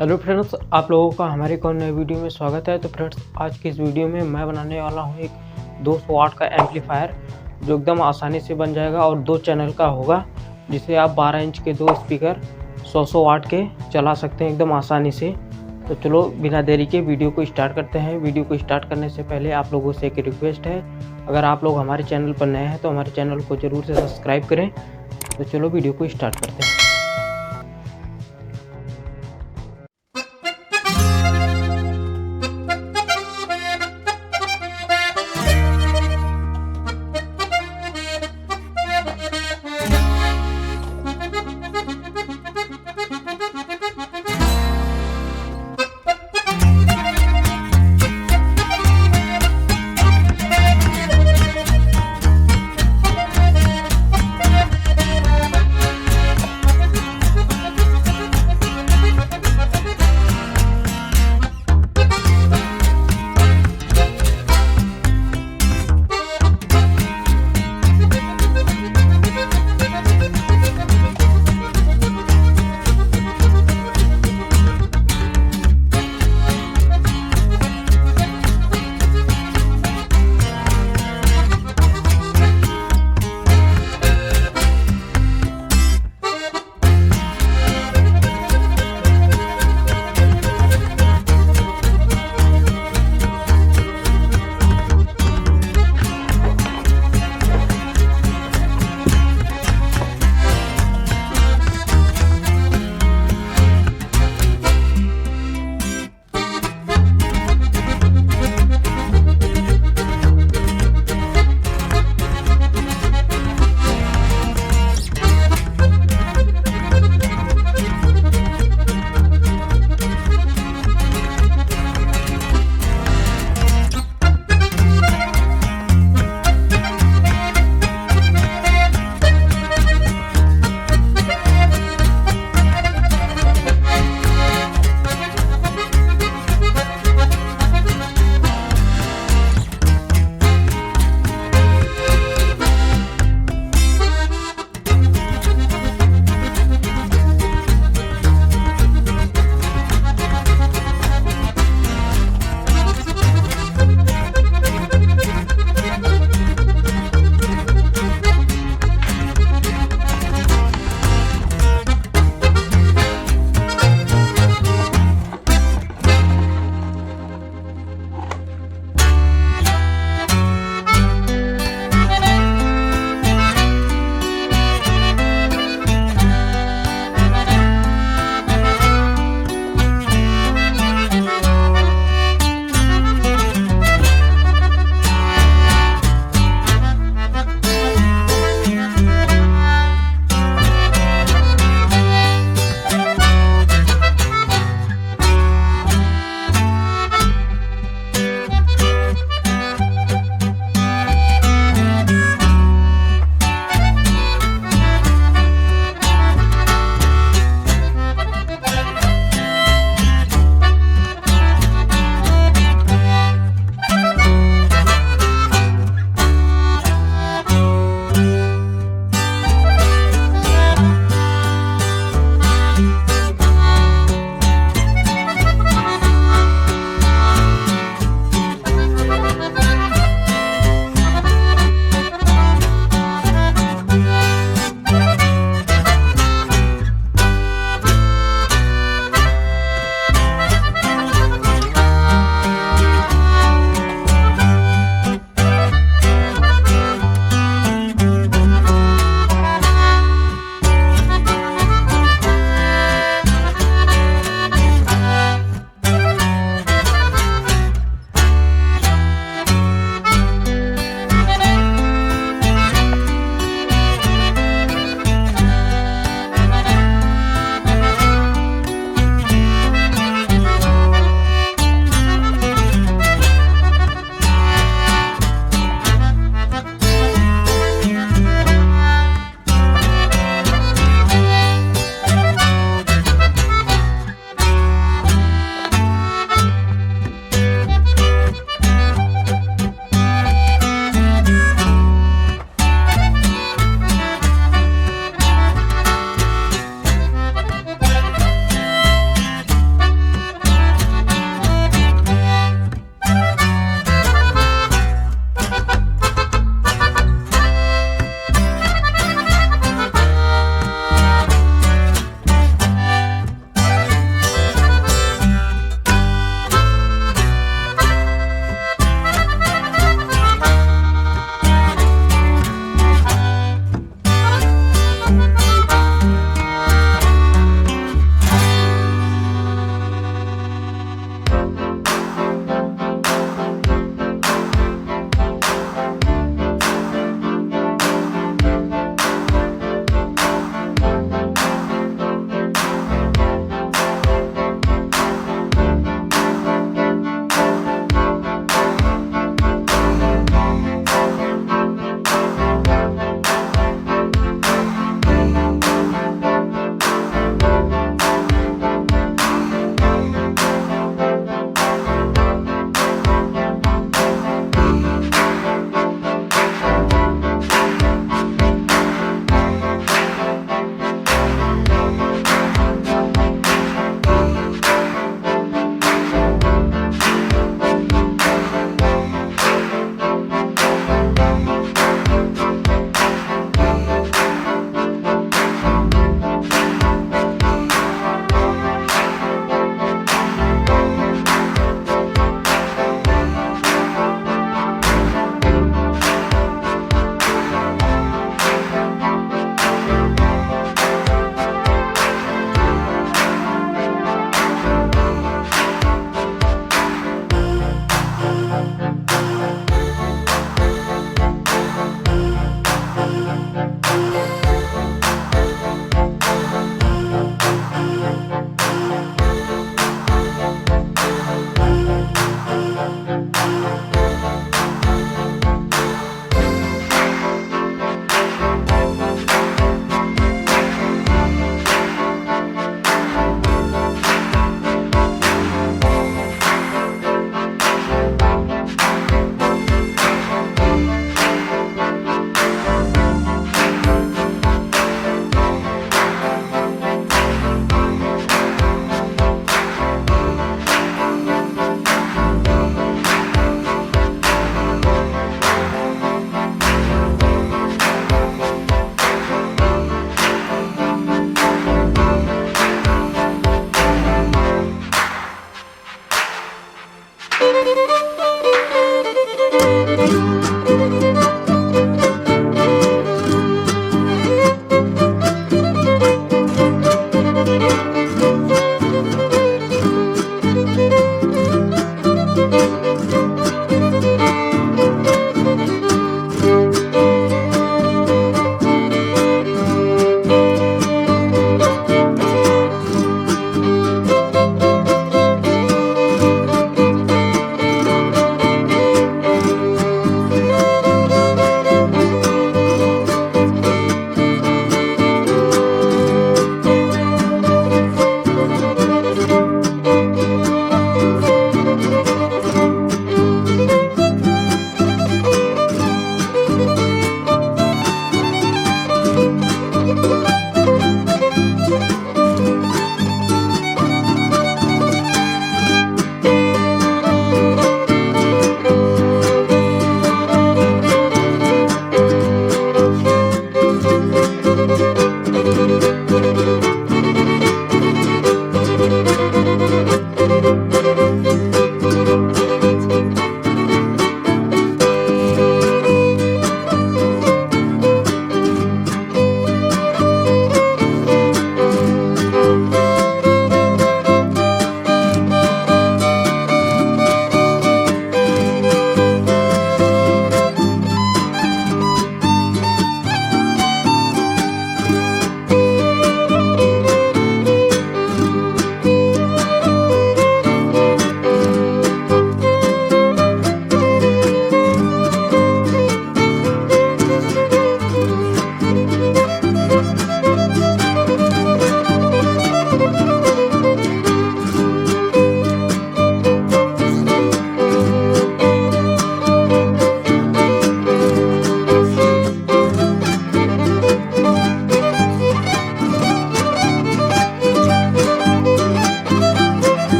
Hello friends, आप लोगों का हमारे एक और नए वीडियो में स्वागत है। तो फ्रेंड्स, आज की इस वीडियो में मैं बनाने वाला हूं एक 200 वाट का एम्पलीफायर जो एकदम आसानी से बन जाएगा और 2 चैनल का होगा, जिसे आप 12 इंच के 2 स्पीकर 100 वाट के चला सकते हैं एकदम आसानी से। तो चलो बिना देरी के वीडियो को स्टार्ट करते हैं। वीडियो को स्टार्ट करने से पहले आप लोगों से एक रिक्वेस्ट है, अगर आप लोग हमारे चैनल पर नए हैं तो हमारे चैनल को ज़रूर से सब्सक्राइब करें। तो चलो वीडियो को स्टार्ट करते हैं।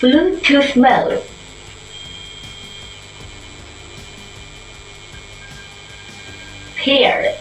Bluetooth mode. Paired.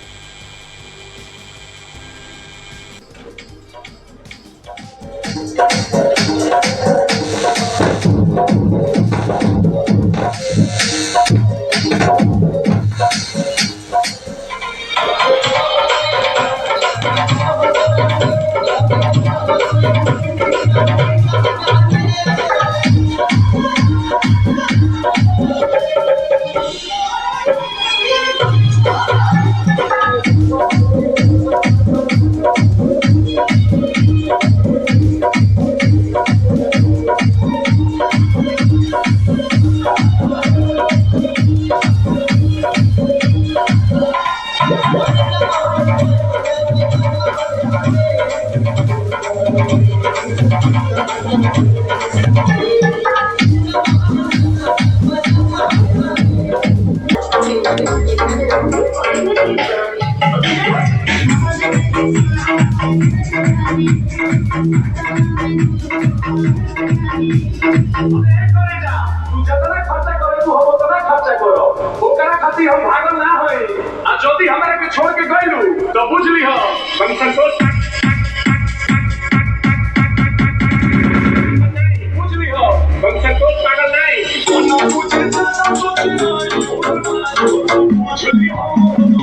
खर्चा करो, तू हो तो ना खर्चा करो, वो कहना खाती हम भागल ना हो है आ ज्योति हमरा के छोड़ के गइलू तो बुझ लिह हम संतोष बुझ लिह हम संतोष पागल नहीं बुझ लिह